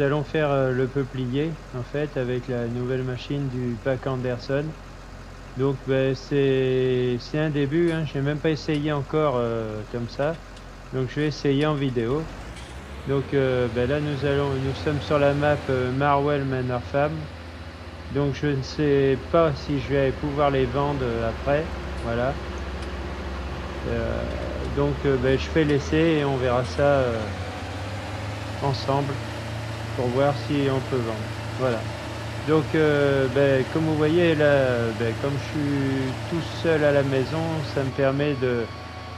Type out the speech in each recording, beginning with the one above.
nous allons faire le peuplier en fait avec la nouvelle machine du pack Anderson. Donc ben, c'est un début, hein. Je n'ai même pas essayé encore comme ça. Donc je vais essayer en vidéo. Donc ben là nous sommes sur la map Marwell Manor Farm. Donc je ne sais pas si je vais pouvoir les vendre après. Voilà. Donc ben, je fais l'essai et on verra ça ensemble pour voir si on peut vendre. Voilà. Donc ben, comme vous voyez là, ben, comme je suis tout seul à la maison, ça me permet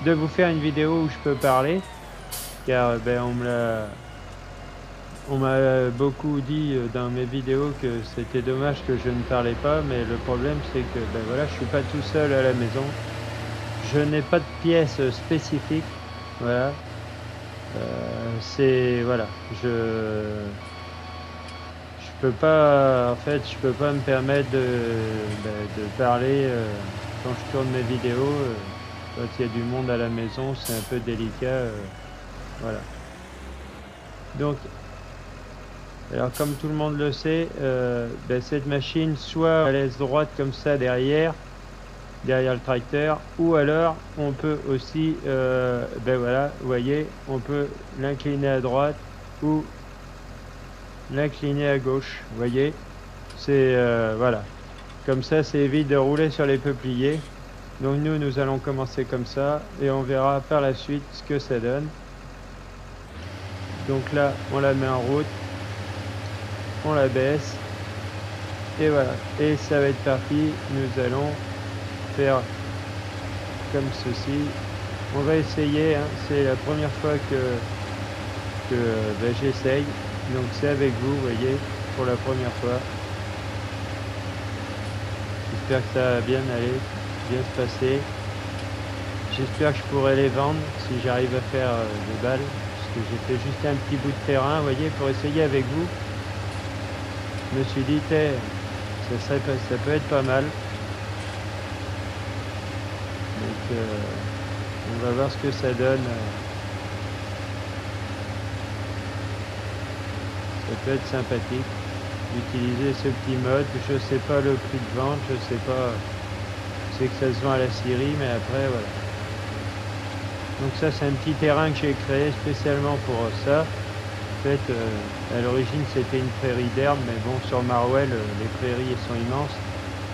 de vous faire une vidéo où je peux parler. Car ben, on m'a beaucoup dit dans mes vidéos que c'était dommage que je ne parlais pas, mais le problème c'est que ben, voilà, je suis pas tout seul à la maison. Je n'ai pas de pièce spécifique. Voilà. C'est voilà. Je peux pas, en fait, je peux pas me permettre de parler quand je tourne mes vidéos. Quand il y a du monde à la maison, c'est un peu délicat. Voilà. Donc, alors comme tout le monde le sait, ben, cette machine, soit elle laisse droite comme ça derrière le tracteur, ou alors on peut aussi, ben voilà, vous voyez, on peut l'incliner à droite ou l'incliner à gauche, vous voyez. C'est voilà, comme ça c'est évite de rouler sur les peupliers. Donc nous allons commencer comme ça et on verra par la suite ce que ça donne. Donc là on la met en route, on la baisse et voilà, et ça va être parti. Nous allons faire comme ceci. On va essayer, hein. C'est la première fois que ben, j'essaye, donc c'est avec vous, vous voyez, pour la première fois. J'espère que ça va bien aller, bien se passer. J'espère que je pourrai les vendre si j'arrive à faire des balles, parce que j'ai fait juste un petit bout de terrain, vous voyez, pour essayer avec vous. Je me suis dit, ça peut être pas mal. Donc on va voir ce que ça donne. Ça peut être sympathique d'utiliser ce petit mode. Je sais pas le prix de vente, je sais pas. Je sais que ça se vend à la scierie, mais après voilà. Donc ça c'est un petit terrain que j'ai créé spécialement pour ça. En fait, à l'origine c'était une prairie d'herbe, mais bon, sur Marwell, les prairies sont immenses.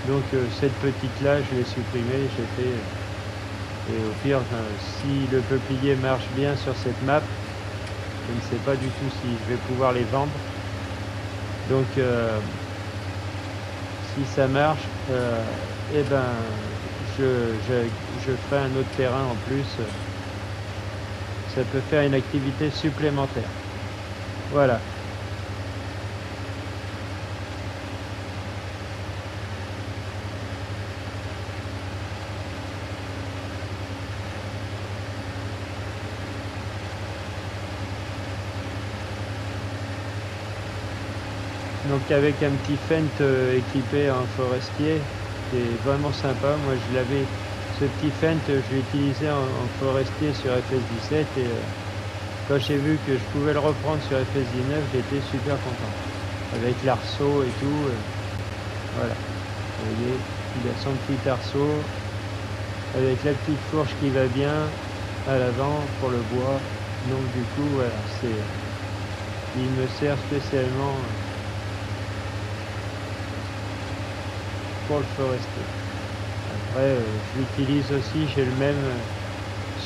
Donc cette petite là, je l'ai supprimée, j'ai fait. Et au pire, si le peuplier marche bien sur cette map, je ne sais pas du tout si je vais pouvoir les vendre. Donc si ça marche, eh ben je ferai un autre terrain en plus. Ça peut faire une activité supplémentaire. Voilà. Donc avec un petit Fendt équipé en forestier, qui est vraiment sympa. Moi ce petit Fendt, je l'ai utilisé en forestier sur FS17 et quand j'ai vu que je pouvais le reprendre sur FS19, j'étais super content. Avec l'arceau et tout, voilà. Vous voyez, il a son petit arceau, avec la petite fourche qui va bien à l'avant pour le bois. Donc du coup, voilà, il me sert spécialement pour le forestier. Après, je l'utilise aussi, j'ai le même,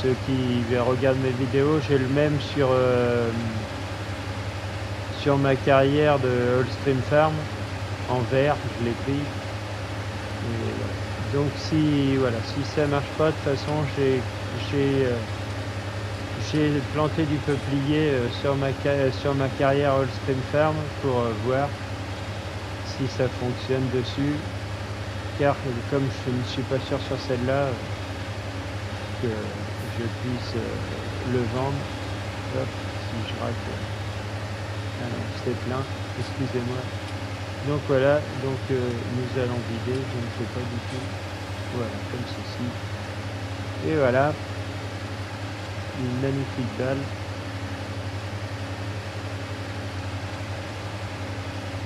ceux qui regardent mes vidéos, j'ai le même sur ma carrière de Oldstream Farm, en vert, je l'ai pris. Et voilà. Donc si ça marche pas, de toute façon, j'ai planté du peuplier sur ma carrière Oldstream Farm pour voir si ça fonctionne dessus. Car comme je ne suis pas sûr sur celle-là que je puisse le vendre. Hop, si je rate, ah non, c'est plein, excusez-moi. Donc voilà, donc nous allons vider, je ne sais pas du tout. Voilà, comme ceci. Et voilà, une magnifique balle.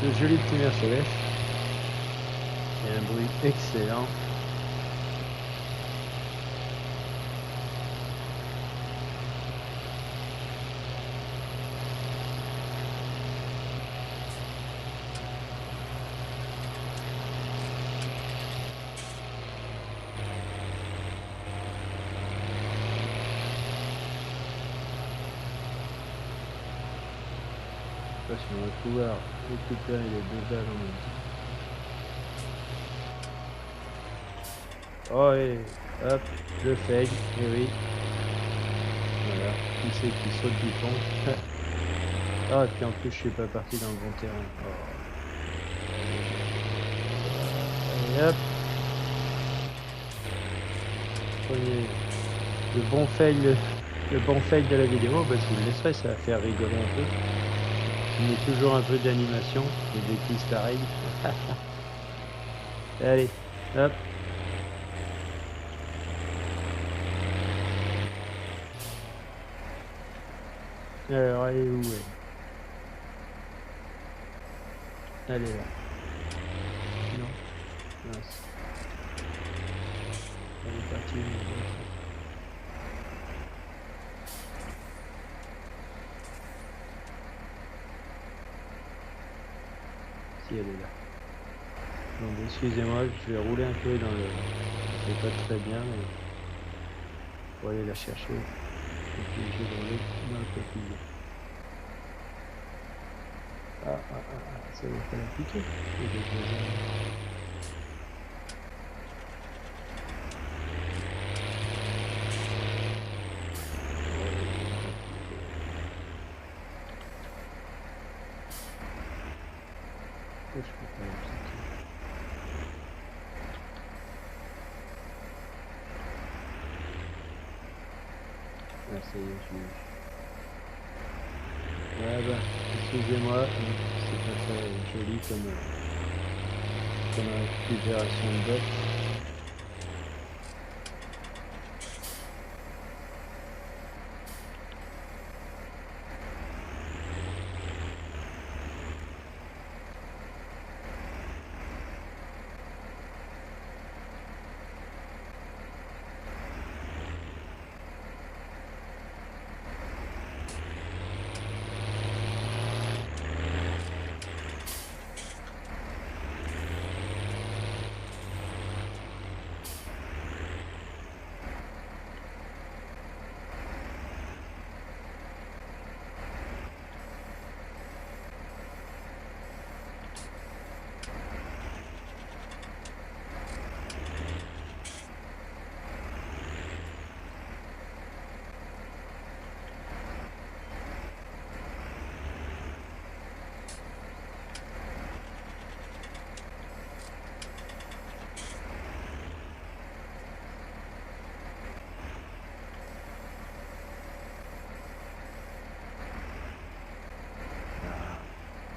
ce joli petit Mercedes. Et un bruit excellent. Je sais pas si on va pouvoir récupérer les 2 balles en même temps. Oh et hop, le fake, et oui. Voilà, qui c'est qui saute du pont. Ah, et puis en plus je suis pas parti dans le bon terrain. Oh. Et hop. Prenez le bon fail de la vidéo, bah, je vous le laisserai, ça va faire rigoler un peu. Il y a toujours un peu d'animation, des bêtises pareilles. Allez, hop. Alors, elle est où elle est là. Non. Mince. Elle est partie où? Si, elle est là. Donc, excusez-moi, je vais rouler un peu dans le... C'est pas très bien, mais... Pour aller la chercher. Et puis, je vais rouler dans le coquille. Ça va pas la piquer. Je peux pas la piquer. Ah, ça y est, je l'ai. Ah bah, excusez-moi, c'est pas très joli comme récupération de bot.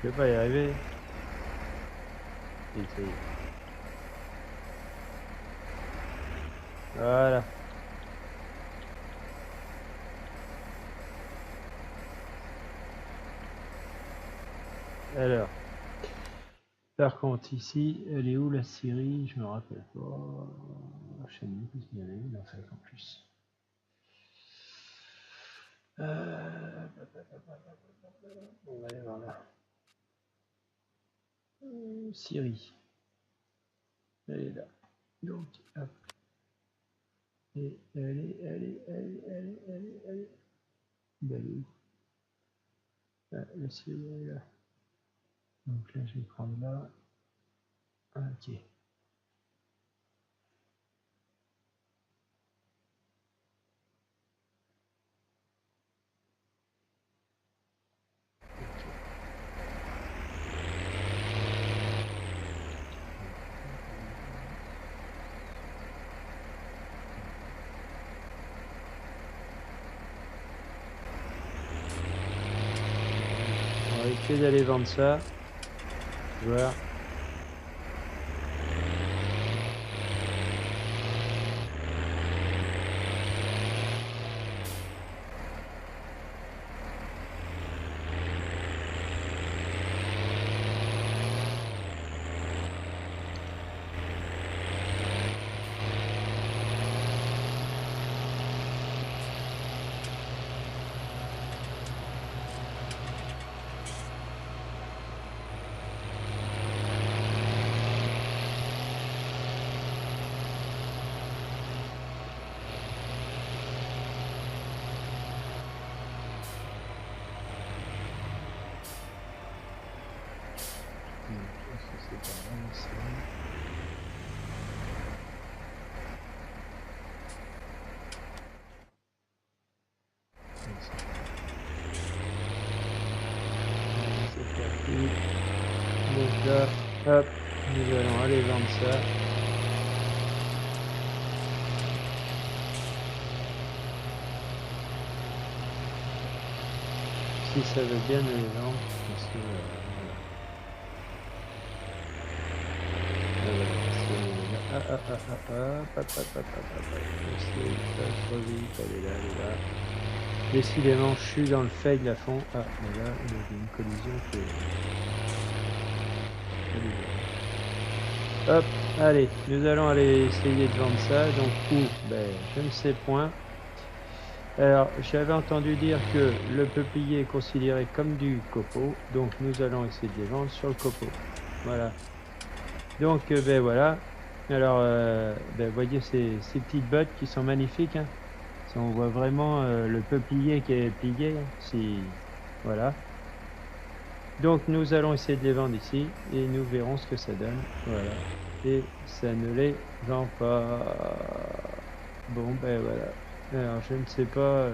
Je vais pas y arriver. Et ça y est. Voilà. Alors. Par contre, ici, elle est où la Syrie? Je me rappelle pas. Je sais même plus qu'il y avait une en fait en plus. On va aller voir là. Syrie. Elle est là. Donc, hop. Et elle est. Ben, elle est où? Ah, la Syrie, elle est là. Donc là, je vais prendre là. Ok. On va essayer d'aller vendre ça. Voir. ça. C'est parti. Donc là, hop, nous allons aller vendre ça. Si ça veut bien me les vendre, parce que trop vite, allez là. Décidément, je suis dans le faible à fond. Ah, mais là, il y a une collision qui est... Hop, allez, nous allons aller essayer de vendre ça. Donc, où? Ben, je ne sais point. Alors, j'avais entendu dire que le peuplier est considéré comme du copeau, donc nous allons essayer de les vendre sur le copeau. Voilà. Donc, ben voilà. Alors, ben, voyez ces petites bottes qui sont magnifiques. Hein. On voit vraiment le peuplier qui est plié. Hein. Si, voilà. Donc, nous allons essayer de les vendre ici et nous verrons ce que ça donne. Voilà. Et ça ne les vend pas. Bon, ben voilà. Alors, je ne sais pas.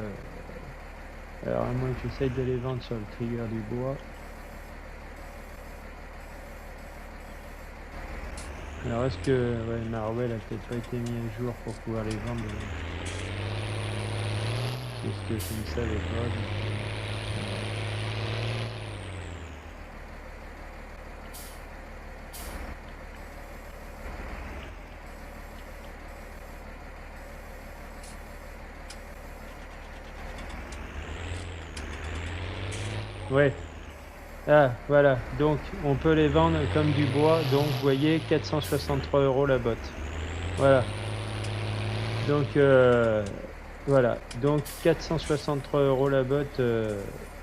Alors, à moins que j'essaye de les vendre sur le trigger du bois. Alors, est-ce que ouais, Marwell a peut-être pas été mis à jour pour pouvoir les vendre? Est-ce que je ne savais pas donc, Ouais. Ah, voilà. Donc, on peut les vendre comme du bois. Donc, vous voyez, 463 € la botte. Voilà. Donc, voilà. Donc, 463 € la botte.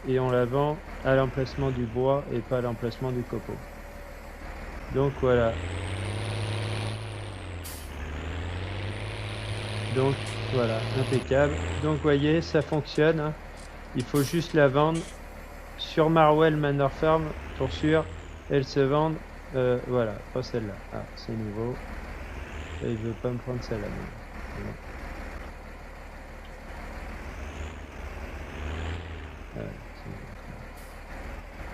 Et on la vend à l'emplacement du bois et pas à l'emplacement du copeau. Donc, voilà. Donc, voilà. Impeccable. Donc, vous voyez, ça fonctionne. Hein. Il faut juste la vendre. Sur Marwell Manor Farm, pour sûr, elles se vendent. Voilà, pas celle-là. Ah, c'est nouveau. Et il veut pas me prendre celle-là.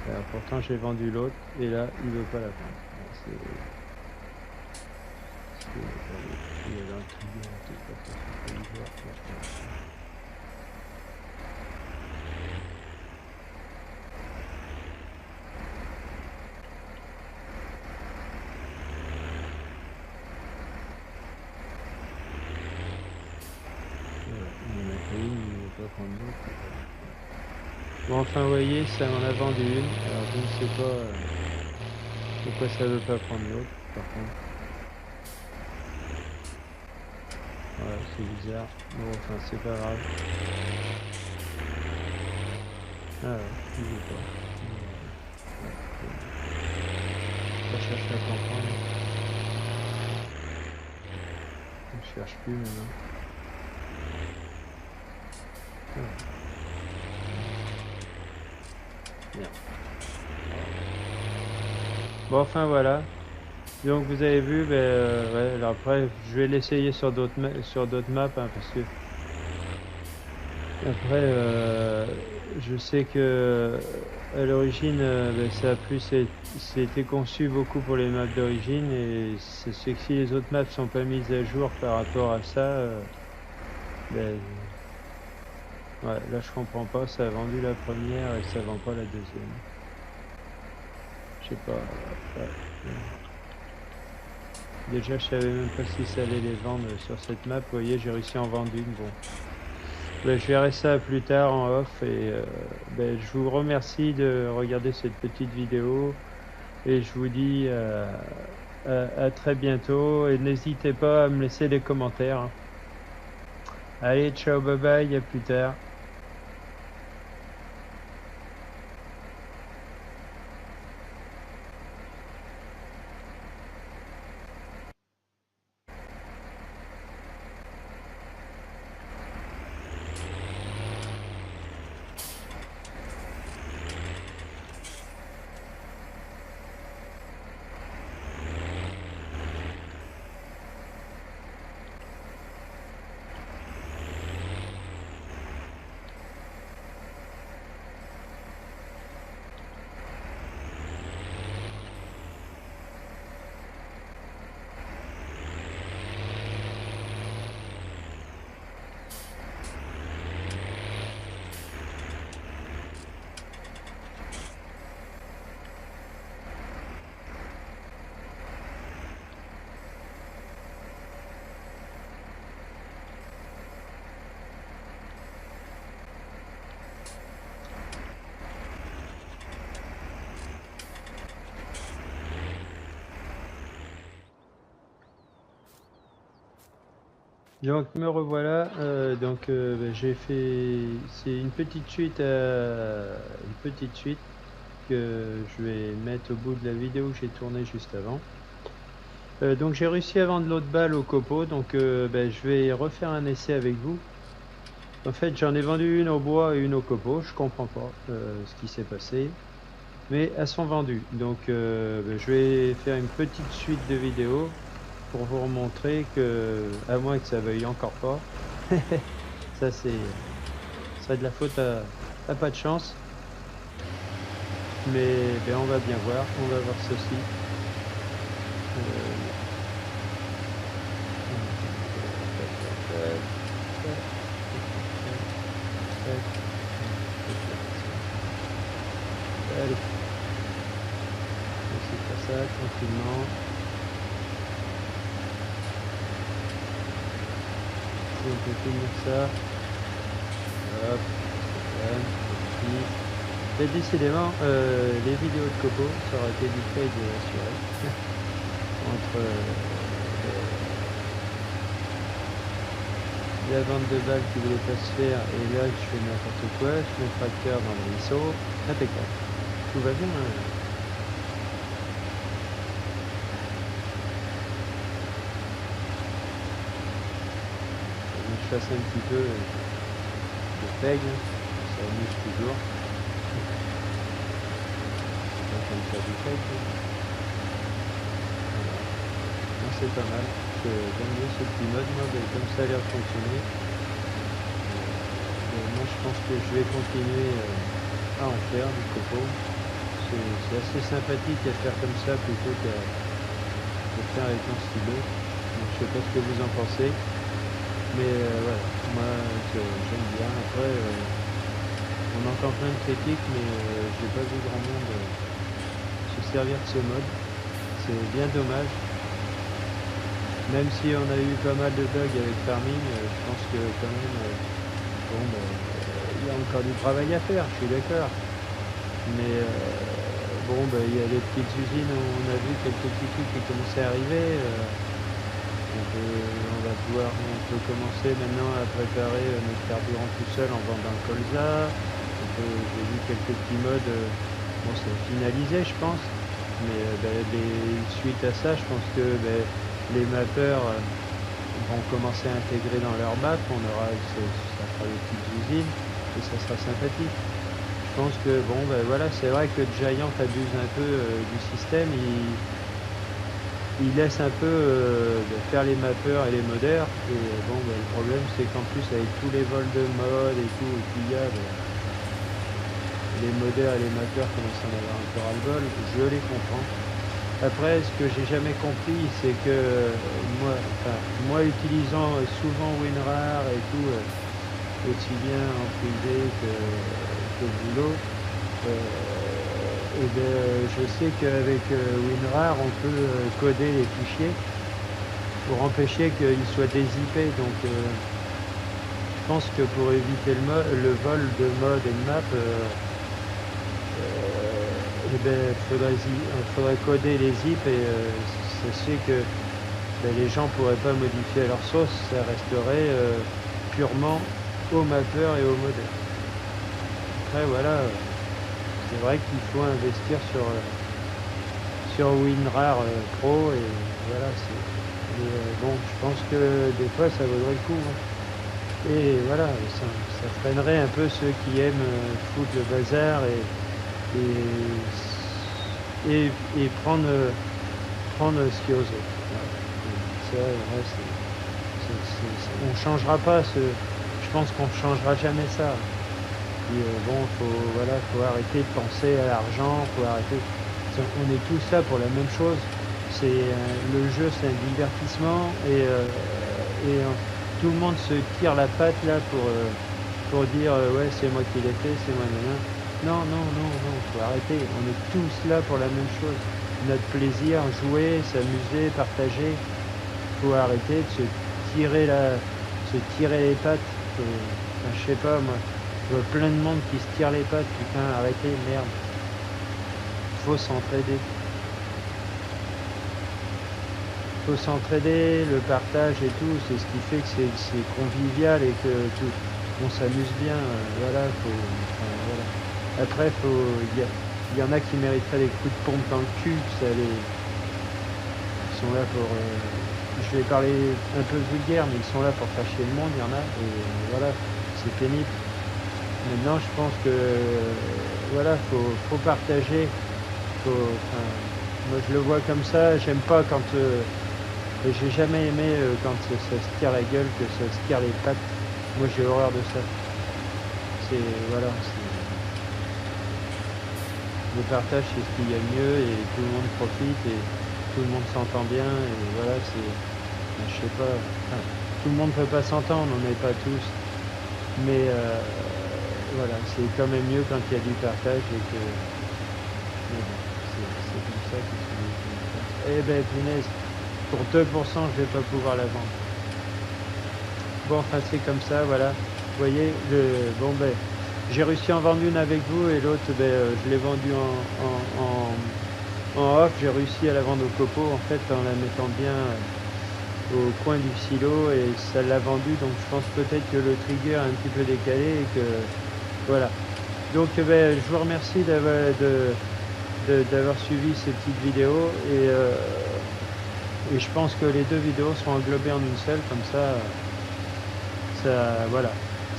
Alors, pourtant, j'ai vendu l'autre. Et là, il veut pas la vendre. Bon, enfin, vous voyez, ça m'en a vendu une. Alors, je ne sais pas pourquoi ça veut pas prendre l'autre, par contre. Voilà, c'est bizarre. Bon, enfin, c'est pas grave. Ah ouais, il veut pas. Je cherche à comprendre. Je cherche plus maintenant. Bien. Bon, enfin voilà. Donc vous avez vu, ben, ouais, alors après je vais l'essayer sur d'autres maps hein, parce que après je sais que à l'origine ben, ça a plus c'était conçu beaucoup pour les maps d'origine et c'est que si les autres maps sont pas mises à jour par rapport à ça, ben, ouais, là je comprends pas, ça a vendu la première et ça vend pas la deuxième. Je sais pas. Ouais. Déjà, je savais même pas si ça allait les vendre sur cette map. Vous voyez, j'ai réussi à en vendre une. Bon, ben, je verrai ça plus tard en off. Et ben, je vous remercie de regarder cette petite vidéo. Et je vous dis à très bientôt. Et n'hésitez pas à me laisser des commentaires. Hein. Allez, ciao, bye bye, à plus tard. Donc me revoilà, j'ai fait, c'est une petite suite que je vais mettre au bout de la vidéo que j'ai tournée juste avant. Donc j'ai réussi à vendre l'autre balle au copeau, je vais refaire un essai avec vous. En fait, j'en ai vendu une au bois et une au copeau, je comprends pas ce qui s'est passé, mais elles sont vendues. Je vais faire une petite suite de vidéos pour vous remontrer que, à moins que ça veuille encore pas, ça c'est de la faute à pas de chance. Mais on va bien voir, on va voir ceci. Allez, on essaie de faire ça tranquillement. Si on peut finir ça. Hop, ici. Et décidément, les vidéos de Copo, ça aurait été du trade assuré. Entre la vente de balles qui voulait pas se faire et là je fais n'importe quoi, je mets le tracteur dans le ruisseau, impeccable. Tout va bien. Hein. Je fasse un petit peu de peigne, ça amuse toujours. Comme ça du peigne. Voilà. Non, c'est pas mal. J'aime bien ce petit mode, moi, comme ça a l'air de fonctionner. Moi je pense que je vais continuer à en faire du copeau. C'est assez sympathique à faire comme ça plutôt qu'à faire avec un stylo. Donc, je sais pas ce que vous en pensez. Mais voilà, moi j'aime bien. Après, on entend plein de critiques, mais j'ai pas vu grand monde se servir de ce mode. C'est bien dommage. Même si on a eu pas mal de bugs avec Farming, je pense que quand même, il y a encore du travail à faire, je suis d'accord. Mais il y a des petites usines où on a vu quelques petits trucs qui commençaient à arriver. On peut commencer maintenant à préparer notre carburant tout seul en vendant le colza. J'ai vu quelques petits modes. Bon, c'est finalisé, je pense. Mais suite à ça, je pense que les mappeurs vont commencer à intégrer dans leur map. Ça fera des petites usines et ça sera sympathique. Je pense que c'est vrai que Giant abuse un peu du système. Il laisse un peu faire les mappeurs et les modeurs. Et le problème c'est qu'en plus avec tous les vols de mode et tout qu'il y a, les modeurs et les mappeurs commencent à en avoir un peu ras-le-bol. Je les comprends. Après, ce que j'ai jamais compris, c'est que moi utilisant souvent WinRAR et tout, aussi bien en privé que au boulot, je sais qu'avec WinRAR, on peut coder les fichiers pour empêcher qu'ils soient dézippés. Donc, je pense que pour éviter le vol de mode et de map, faudrait coder les zips et sachez que les gens pourraient pas modifier leur sauce, ça resterait purement au mappeur et au modèle. Après voilà, c'est vrai qu'il faut investir sur WinRAR Pro et voilà. Je pense que des fois ça vaudrait le coup. Hein. Et voilà, ça freinerait un peu ceux qui aiment foutre le bazar et prendre ce qu'il y a aux autres. Voilà. On changera pas je pense qu'on changera jamais ça. Et faut arrêter de penser à l'argent, faut arrêter. On est tous là pour la même chose. Le jeu, c'est un divertissement et tout le monde se tire la patte là pour dire ouais c'est moi qui l'ai fait, c'est moi. Non, faut arrêter. On est tous là pour la même chose. Notre plaisir, jouer, s'amuser, partager. Faut arrêter de se tirer les pattes. Je sais pas moi. Je vois plein de monde qui se tire les pattes. Putain, arrêtez, merde. Faut s'entraider. faut s'entraider, le partage et tout, c'est ce qui fait que c'est convivial et que tout, on s'amuse bien. Voilà, enfin, voilà. Après, il y en a qui mériteraient des coups de pompe dans le cul, ils sont là pour... je vais parler un peu vulgaire, mais ils sont là pour faire chier le monde, il y en a, et voilà, c'est pénible. Maintenant, je pense que, voilà, faut partager, enfin, moi je le vois comme ça, j'aime pas quand... et j'ai jamais aimé quand ça se tire la gueule, que ça se tire les pattes. Moi j'ai horreur de ça. Voilà, le partage c'est ce qu'il y a de mieux et tout le monde profite et tout le monde s'entend bien et voilà, je sais pas, enfin, tout le monde peut pas s'entendre, on n'est pas tous, mais voilà, c'est quand même mieux quand il y a du partage et que... Mais bon, c'est comme ça qu'il faut... Eh ben punaise, pour 2%, je vais pas pouvoir la vendre. Bon, enfin c'est comme ça, voilà. Vous voyez, bon ben, j'ai réussi à en vendre une avec vous et l'autre, ben, je l'ai vendue en off. J'ai réussi à la vendre au copeau, en fait, en la mettant bien au coin du silo et ça l'a vendue. Donc je pense peut-être que le trigger est un petit peu décalé et que, voilà. Donc ben, je vous remercie d'avoir suivi ces petites vidéos et je pense que les deux vidéos seront englobées en une seule, comme ça voilà.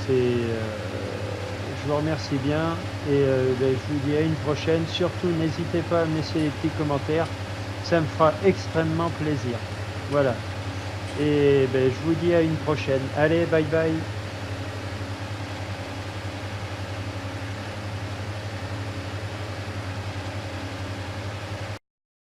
Je vous remercie bien et ben, je vous dis à une prochaine. Surtout, n'hésitez pas à me laisser des petits commentaires, ça me fera extrêmement plaisir. Voilà. Et ben, je vous dis à une prochaine. Allez, bye bye.